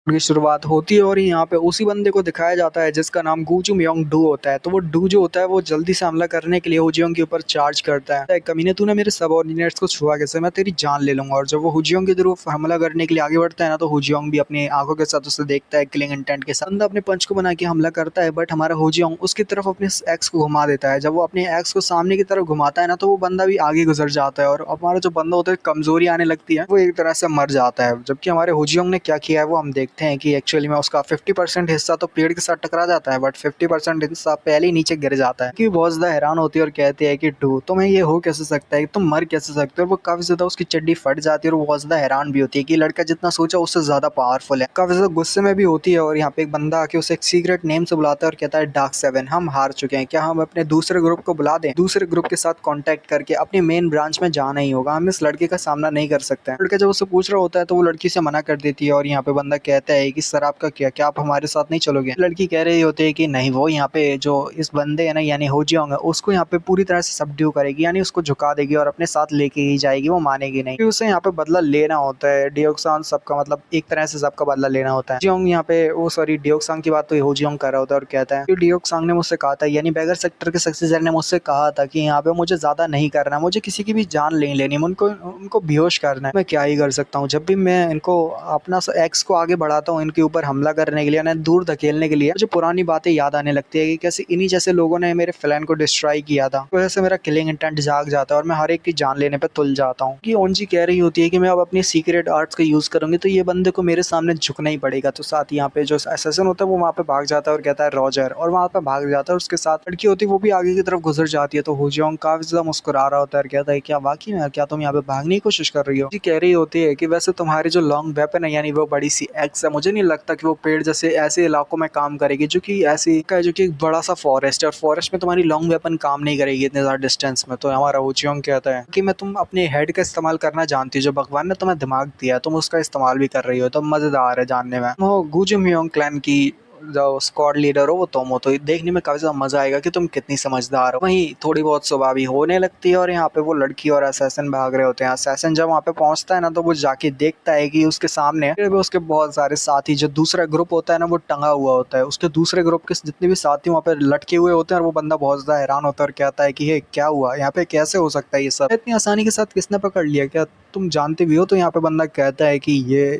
की शुरुआत होती है और यहाँ पे उसी बंदे को दिखाया जाता है जिसका नाम गू जुमयोंग डू होता है। तो वो डू जो होता है वो जल्दी से हमला करने के लिए हुजियोंग के ऊपर चार्ज करता है। कमीने तूने मेरे सबऑर्डिनेट्स को छुआ कैसे, मैं तेरी जान ले लूंगा। और जब वो हुजियोंग की तरफ हमला करने के लिए आगे बढ़ता है ना, तो हुजियोंग भी अपनी आंखों के साथ उसे देखता है किलिंग इंटेंट के साथ। बंदा अपने पंच को बना के हमला करता है, बट हमारा हुजियोंग उसकी तरफ अपने एक्स को घुमा देता है। जब वो अपने एक्स को सामने की तरफ घुमाता है ना, तो वो बंदा भी आगे गुजर जाता है और हमारा जो बंदा होता है कमजोरी आने लगती है, वो एक तरह से मर जाता है। जबकि हमारे हुजियोंग ने क्या किया है वो हम देखते हैं कि एक्चुअली में उसका 50% हिस्सा तो पेड़ के साथ टकरा जाता है, बट 50% हिस्सा पहले ही नीचे गिर जाता है। कि बहुत ज्यादा हैरान होती है और कहती है कि टू तुम्हें ये हो कैसे सकता है, तुम मर कैसे सकते हो। और वो काफी ज्यादा उसकी चड्डी फट जाती है और वो बहुत ज्यादा हैरान भी होती है कि लड़का जितना सोचा उससे ज्यादा पावरफुल है। काफी ज्यादा गुस्से में भी होती है और यहाँ पे एक बंदा आके उसे एक सीक्रेट नेम से बुलाता है और कहता है डार्क 7 हम हार चुके हैं, क्या हम अपने दूसरे ग्रुप को बुला दें। दूसरे ग्रुप के साथ कांटेक्ट करके अपनी मेन ब्रांच में जाना ही होगा, हम इस लड़के का सामना नहीं कर सकते हैं। लड़का जब उससे पूछ रहा होता है तो वो लड़की से मना कर देती है और यहाँ पे बंदा कहता है कि सर आपका क्या आप हमारे साथ नहीं चलोगे। लड़की कह रही होती है कि नहीं, वो यहाँ पे जो इस बंदे है ना यानी होजियोंग है, उसको यहाँ पे पूरी तरह से सबड्यू करेगी, यानी उसको झुका देगी और अपने साथ लेके ही जाएगी, वो मानेगी नहीं। क्योंकि उसे यहाँ पे बदला लेना होता है। डियोक्सान सबका मतलब एक तरह से सबका बदला लेना होता है। जियोंग यहाँ पे वो सॉरी डियोक्सांग की बात तो होजियोंग कर रहा होता है और कहता है कि डियोक्सांग ने मुझसे कहा था, यानी बैगर सेक्टर के सक्सेसर ने मुझसे कहा था कि यहाँ पे मुझे ज्यादा नहीं करना, मुझे किसी की भी जान नहीं लेनी, उनको उनको बेहोश करना है। मैं क्या ही कर सकता हूँ। जब भी मैं इनको अपना एक्स को आगे बढ़ाता हूँ इनके ऊपर हमला करने के लिए, उन्हें दूर धकेलने के लिए, मुझे पुरानी बातें याद आने लगती है कि कैसे इन्हीं जैसे लोगों ने मेरे प्लान को डिस्ट्रॉय किया था। वजह से मेरा किलिंग इंटेंट जाग जाता है और मैं हर एक की जान लेने पे तुल जाता हूँ। कि ओनजी कह रही होती है कि मैं अब अपनी सीक्रेट आर्ट्स का यूज करूंगी, तो ये बंदे को मेरे सामने झुकना ही पड़ेगा। तो साथ यहाँ पे जो असैसिन होता है वो वहाँ पे भाग जाता है और कहता है रॉजर, और वहाँ पे भाग जाता है। उसके साथ लड़की होती है वो भी आगे की तरफ गुजर जाती है। तो होजियोंग काफी ज्यादा मुस्कुरा रहा होता है और कहता है क्या वाकई में क्या तुम यहाँ पे भागने की कोशिश कर रही हो। जी कह रही होती है कि वैसे तुम्हारी जो लॉन्ग वेपन है यानी वो बड़ी सी एक्स है, मुझे नहीं लगता कि वो पेड़ जैसे ऐसे इलाकों में काम करेगी जो कि ऐसी का जो कि एक बड़ा सा फॉरेस्ट है, और फॉरेस्ट में तुम्हारी लॉन्ग वेपन काम नहीं करेगी इतने ज्यादा डिस्टेंस में। तो हमारा होजियोंग कहता है कि मैं तुम अपने हेड का इस्तेमाल करना जानती हो, जो भगवान ने तुम्हें दिमाग दिया तुम उसका इस्तेमाल भी कर रही हो, तो मजेदार है जानने में। वो गुजुमियोंग क्लैन की जो स्क्वाड लीडर हो वो तुम हो, तो देखने में काफी ज्यादा मजा आएगा कि तुम कितनी समझदार हो। वहीं थोड़ी बहुत सुबह भी होने लगती है और यहाँ पे वो लड़की और असैसिन भाग रहे होते हैं। असैसिन जब वहाँ पे पहुंचता है ना, तो वो जाके देखता है कि उसके सामने फिर भी उसके बहुत सारे साथी, जो दूसरा ग्रुप होता है ना वो टंगा हुआ होता है, उसके दूसरे ग्रुप के जितने भी साथी वहाँ पे लटके हुए होते हैं। और वो बंदा बहुत ज्यादा हैरान होता है और कहता है कि ये क्या हुआ, यहाँ पे कैसे हो सकता है ये सब, इतनी आसानी के साथ किसने पकड़ लिया, क्या तुम जानते भी हो। तो यहाँ पे बंदा कहता है कि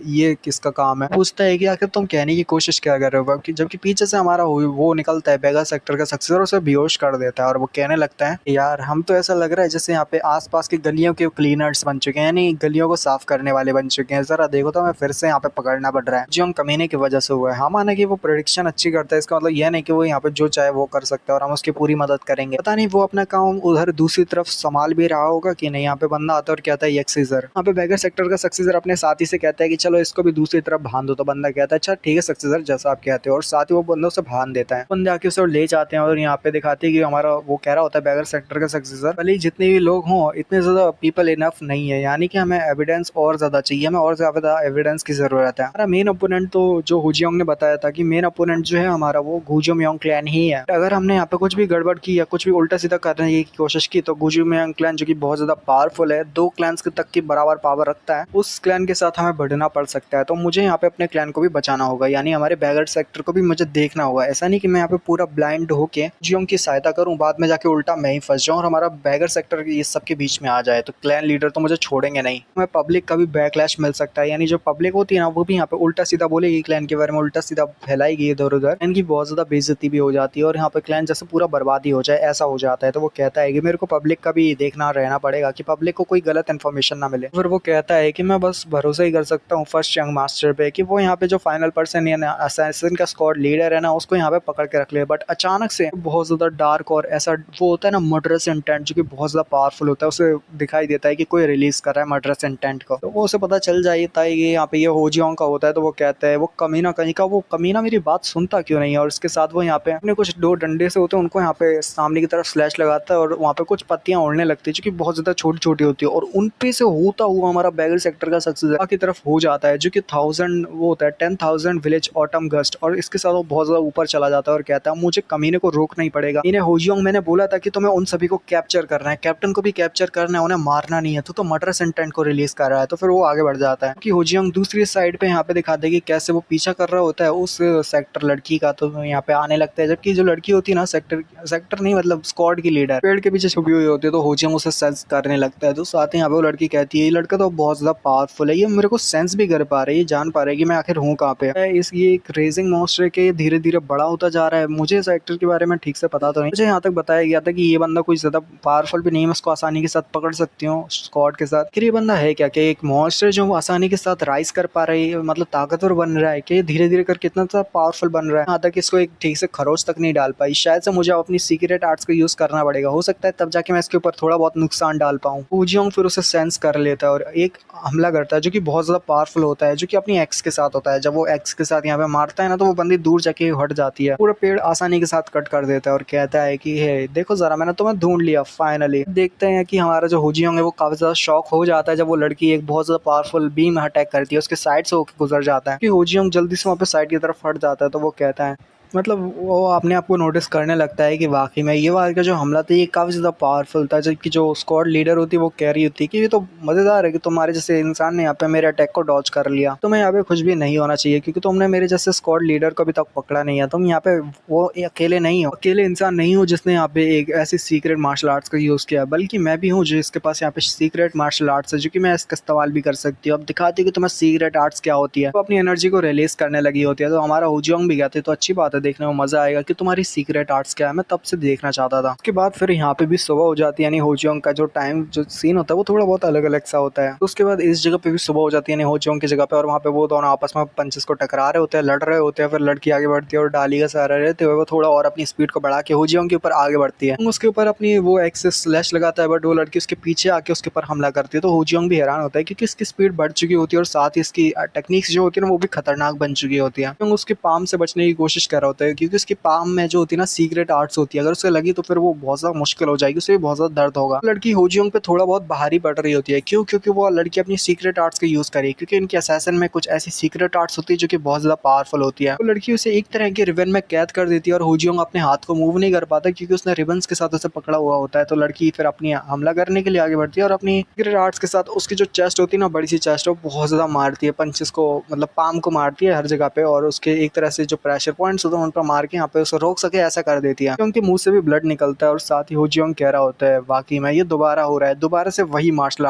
ये किसका काम है। पूछता है कि आखिर तुम कहने की कोशिश क्या कर रहे हो, जबकि पीछे से हमारा वो निकलता है बेगा सेक्टर का सक्सेसर, उसे बेहोश कर देता है और वो कहने लगता है यार हम तो ऐसा लग रहा है जैसे यहाँ पे आसपास की गलियों के क्लीनर्स बन चुके हैं, यानी गलियों को साफ करने वाले बन चुके हैं। जरा देखो तो हमें फिर से यहाँ पे पकड़ना पड़ रहा है, जो हम कमीने की वजह से हुआ है। हम माना कि वो प्रेडिक्शन अच्छी करता है, इसका मतलब यह नहीं कि वो यहाँ पे जो चाहे वो कर सकता है और हम उसकी पूरी मदद करेंगे। पता नहीं वो अपना काम उधर दूसरी तरफ संभाल भी रहा होगा कि नहीं। यहाँ पे बंदा आता है और कहता है एक्सीजर, यहाँ पे बैगर सेक्टर का सक्सेसर अपने साथी से कहता है कि चलो इसको भी दूसरी तरफ बांध दो। तो बंदा कहता है अच्छा ठीक है सक्सेसर, जैसा आप कहते हो, और साथ ही वो बंदों से बांध देता है। बंदे आके उसे ले जाते हैं और यहाँ पे दिखाते हैं कि हमारा वो कह रहा होता है बैगर सेक्टर का सक्सेसर, भले ही जितने भी लोग हों इतने ज्यादा पीपल इनफ नहीं है, यानी कि हमें एविडेंस और ज्यादा चाहिए, हमें और ज्यादा एविडेंस की जरूरत है। हमारा मेन ओपोनेंट तो जो हुजियोंग ने बताया था कि मेन ओपोनेंट जो है हमारा वो गुजुमियोंग क्लैन ही है। अगर हमने यहाँ पे कुछ भी गड़बड़ की या कुछ भी उल्टा सीधा करने की कोशिश की, तो गुजुमियोंग क्लैन जो कि बहुत ज्यादा पावरफुल है, 2 क्लैंस के तक की बराबर पावर रखता है, उस क्लैन के साथ हमें बढ़ना पड़ सकता है। तो मुझे यहाँ पे अपने क्लैन को भी बचाना होगा, यानी हमारे बैगर सेक्टर को भी मुझे देखना होगा। ऐसा नहीं कि मैं यहाँ पे पूरा ब्लाइंड होके जियोंग की सहायता करूँ, बाद में जाके उल्टा मैं ही फंस जाऊँ और हमारा बैगर सेक्टर ये सब के बीच में आ जाए, तो क्लैन लीडर तो मुझे छोड़ेंगे नहीं। हमें पब्लिक का भी बैकलैश मिल सकता है, यानी जो पब्लिक होती है ना वो भी यहाँ पे उल्टा सीधा बोलेगी, क्लैन के बारे में उल्टा सीधा फैलाएगी इधर उधर, इनकी बहुत ज्यादा बेइज्जती भी हो जाती है और यहाँ पे क्लैन जैसे पूरा बर्बादी हो जाए ऐसा हो जाता है। तो वो कहता है कि मेरे को पब्लिक का भी देखना रहना पड़ेगा कि पब्लिक को कोई गलत इन्फॉर्मेशन ना मिले। फिर वो कहता है कि मैं बस भरोसा ही कर सकता हूँ फर्स्ट यंग मास्टर पे कि वो यहाँ पे जो फाइनल पर्सन या असैसिन का स्क्वाड लीडर है ना उसको यहाँ पे पकड़ के रख ले। बट अचानक से बहुत ज्यादा डार्क और ऐसा वो होता है ना मर्डरस इंटेंट, जो कि बहुत ज्यादा पावरफुल होता है, उसे दिखाई देता है कि कोई रिलीज कर रहा है मर्डरस इंटेंट को। तो वो उसे पता चल जाता है कि यहाँ पे ये होजियोंग का होता है। तो वो कहता है वो कमीना कहीं का, वो कमीना मेरी बात सुनता क्यों नहीं है। और इसके साथ वो यहाँ पे अपने कुछ 2 डंडे से होते हैं उनको यहाँ पे सामने की तरफ स्लैश लगाता है और वहाँ पे कुछ पत्तियां उड़ने लगती है जो कि बहुत ज्यादा छोटी छोटी होती है, और उन पे से होता हुआ हमारा बैगर सेक्टर का सक्सेसर की तरफ हो जाता है, जो कि 1000 वो होता है 10,000 विलेज ऑटम गस्ट। और जिसके साथ वो बहुत ज्यादा ऊपर चला जाता है और कहता है मुझे कमीने को रोकना ही पड़ेगा। इन्हें होजियोंग मैंने बोला था कि तुम्हें उन सभी को कैप्चर करना है, कैप्टन को भी कैप्चर करना है, उन्हें मारना नहीं है। तो मटर सेंटेंट को रिलीज कर रहा है, तो फिर वो आगे बढ़ जाता है कि होजियोंग दूसरी साइड पे यहाँ पे दिखा देगी कैसे वो पीछा कर रहा होता है उस सेक्टर लड़की का। तो यहाँ पे आने लगता है, जबकि जो लड़की होती है ना सेक्टर सेक्टर नहीं मतलब स्क्वाड की लीडर पेड़ के पीछे छुपी हुई होती है। तो होजियोंग उसे सेंस करने लगता है। तो साथ ही यहाँ पे वो लड़की कहती है ये लड़का तो बहुत ज्यादा पावरफुल है, ये मेरे को सेंस भी कर पा रहा है, ये जान पा रहा है कि मैं आखिर हूँ कहाँ पे। इस ये एक रेजिंग मॉन्स्टर है कि धीरे धीरे बड़ा होता जा रहा है। मुझे इस एक्टर के बारे में ठीक से पता तो नहीं, मुझे यहाँ तक बताया गया था कि ये बंदा कोई ज्यादा पावरफुल भी नहीं है, मैं उसको आसानी के साथ पकड़ सकती हूँ स्क्वाड के साथ। फिर ये बंदा है क्या कि एक मॉन्स्टर जो आसानी के साथ राइज कर पा रही है, मतलब ताकतवर बन रहा है कि धीरे धीरे कर कितना सा पावरफुल बन रहा है, यहाँ तक इसको एक ठीक से खरोच तक नहीं डाल पाई। शायद से मुझे अपनी सीक्रेट आर्ट्स को यूज करना पड़ेगा, हो सकता है तब जाके मैं इसके ऊपर थोड़ा बहुत नुकसान डाल पाऊँ। होजियोंग फिर उसे सेंस कर लेता है और एक हमला करता है जो कि बहुत ज्यादा पावरफुल होता है, जो कि अपनी एक्स के साथ होता है। जब वो एक्स के साथ यहाँ पे मारता है ना, तो वो बंदी दूर जाके हट जाती है, पूरा पेड़ आसानी के साथ कट कर देता है और कहता है कि हे देखो जरा मैंने तुम्हें ढूंढ लिया फाइनली। देखते हैं कि हमारा जो होजियोंग है वो काफी ज्यादा शॉक हो जाता है जब वो लड़की एक बहुत ज्यादा पावरफुल बीम अटैक करती है, उसके साइड से होकर गुजर जाता है कि होजियोंग जल्दी से वहाँ पे साइड की तरफ हट जाता है। तो वो कहता है मतलब वो अपने आप को नोटिस करने लगता है कि वाकई में ये वाला का जो हमला था ये काफ़ी ज़्यादा पावरफुल था, जबकि जो स्क्वाड लीडर होती है वो कह रही होती है कि ये तो मज़ेदार है कि तुम्हारे जैसे इंसान ने यहाँ पे मेरे अटैक को डॉज कर लिया, तुम्हें यहाँ पे कुछ भी नहीं होना चाहिए क्योंकि तुमने मेरे जैसे स्क्वाड लीडर को अभी तक पकड़ा नहीं है। तुम यहाँ पे वो अकेले नहीं हो, अकेले इंसान नहीं हो जिसने यहाँ पे एक ऐसी सीक्रेट मार्शल आर्ट्स का यूज़ किया, बल्कि मैं भी हूँ जिसके पास यहाँ पे सीक्रेट मार्शल आर्ट्स है, जो कि मैं इसका इस्तेमाल भी कर सकती हूँ। अब दिखाती है कि तुम्हें सीक्रेट आर्ट्स क्या होती है, तो अपनी एनर्जी को रिलीज करने लगी होती है। तो हमारा होजियोंग भी कहते तो अच्छी बात है, देखने में मजा आएगा कि तुम्हारी सीक्रेट आर्ट्स क्या है, मैं तब से देखना चाहता था। उसके बाद फिर यहाँ पे भी सुबह हो जाती है, यानी होजियोंग का जो टाइम जो सीन होता है वो थोड़ा बहुत अलग अलग सा होता है। तो उसके बाद इस जगह पे भी सुबह हो जाती है, यानी होजियोंग की जगह पे, और वहाँ पे वो दोनों आपस में पंचेस को टकरा रहे होते हैं, लड़ रहे होते हैं। फिर लड़की आगे बढ़ती है और डाली का सहारा रहते हुए वो थोड़ा और अपनी स्पीड को बढ़ा के होजियोंग के ऊपर आगे बढ़ती है। उसके ऊपर अपनी वो एक्सेस स्लैश लगाता है, बट वो लड़की उसके पीछे आके उसके ऊपर हमला करती है। तो होजियोंग भी हैरान होता है क्योंकि इसकी स्पीड बढ़ चुकी होती है और साथ ही इसकी टेक्निक्स जो होती है ना वो भी खतरनाक बन चुकी होती है। उसके पाम से बचने की कोशिश कर रहा होता है क्योंकि उसके पाम में जो होती है ना सीक्रेट आर्ट्स होती है, अगर उसे लगी तो फिर वो बहुत ज्यादा मुश्किल हो जाएगी, उसे भी बहुत ज्यादा दर्द होगा। लड़की होजियोंग पे थोड़ा बहुत भारी पड़ रही होती है, क्यों? क्योंकि वो लड़की अपनी सीक्रेट आर्ट्स का यूज करी, क्योंकि इनके असैसिन में कुछ ऐसी सीक्रेट आर्ट्स होती है जो कि बहुत ज्यादा पावरफुल होती है। तो लड़की उसे एक तरह के रिबन में कैद कर देती है और होजियोंग अपने हाथ को मूव नहीं कर पाता क्योंकि उसने रिबन्स के साथ उसे पकड़ा हुआ होता है। तो लड़की फिर अपनी हमला करने के लिए आगे बढ़ती है और अपनी सीक्रेट आर्ट्स के साथ उसकी जो चेस्ट होती है ना, बड़ी सी चेस्ट, वो बहुत ज्यादा मारती है, पंचेस को मतलब पाम को मारती है हर जगह पे, और उसके एक तरह से जो प्रेशर पॉइंट्स होते हैं उन पर मार के यहाँ पे उसे रोक सके ऐसा कर देती है। क्योंकि मुंह से भी ब्लड निकलता है और साथ ही होजियोंग कह रहा होता है वाकई में ये दोबारा हो रहा है, दोबारा से वही मार्शल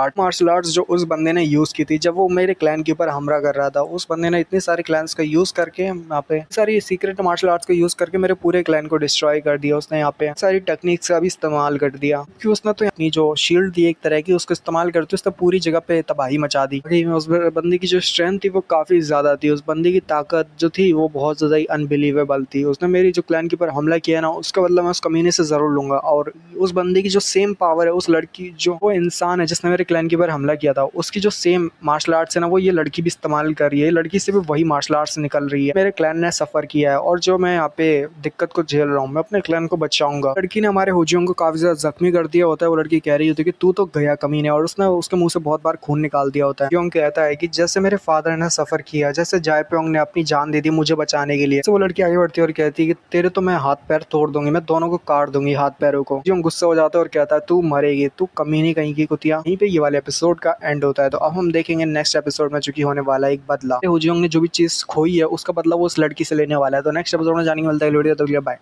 आर्ट्स जो उस बंदे ने यूज की थी जब वो मेरे क्लैन के ऊपर हमला कर रहा था। उस बंदे ने इतने सारे क्लैंस का यूज करके यहाँ पे सारी सीक्रेट मार्शल आर्ट्स का यूज करके मेरे पूरे क्लैन को डिस्ट्रॉय कर दिया। उसने यहाँ पे सारी टेक्निक्स का भी इस्तेमाल कर दिया क्योंकि उसने तो अपनी जो शील्ड थी एक तरह की उसको इस्तेमाल करते उसने पूरी जगह पे तबाही मचा दी। उस बंदे की जो स्ट्रेंथ थी वो काफी ज्यादा थी, उस बंदे की ताकत जो थी वो बहुत ज्यादा ही अनबिलीवेबल थी। उसने मेरी जो क्लैन के ऊपर हमला किया ना, उसका बदला मैं उस कमीने से जरूर लूंगा। और उस बंदे की जो सेम पावर है, उस लड़की जो वो इंसान है जिसने मेरे क्लैन के ऊपर हमला किया था, उसकी जो सेम मार्शल आर्ट्स है ना वो ये लड़की भी इस्तेमाल कर रही है, लड़की से भी वही मार्शल आर्ट्स निकल रही है। मेरे क्लैन ने सफर किया है और जो मैं यहाँ पे दिक्कत को झेल रहा हूँ, मैं अपने क्लैन को बचाऊंगा। लड़की ने हमारे होजियोंग को काफी ज्यादा जख्मी कर दिया होता है। वो लड़की कह रही होती है कि तू तो गया कमीने, और उसने उसके मुंह से बहुत बार खून निकाल दिया होता है। योंग कहता है कि जैसे मेरे फादर ने सफर किया, जैसे जायप्योंग ने अपनी जान दे दी मुझे बचाने के लिए। तो वो लड़की आगे बढ़ती है और कहती है कि तेरे तो मैं हाथ पैर तोड़ दूंगी, मैं दोनों को काट दूंगी हाथ पैरों को। योंग गुस्सा हो जाता है और कहता है तू मरेगी, तू कमीनी कहीं की कुतिया। यहीं पे ये वाले एपिसोड का एंड होता है। तो अब हम देखेंगे नेक्स्ट एपिसोड में, चूंकि होने वाला है एक बदला। होजियोंग ने जो भी चीज खोई है उसका बदला वो उस लड़की से लेने वाला है। तो नेक्स्ट एपिसोड में जाने को मिलता है। बाय।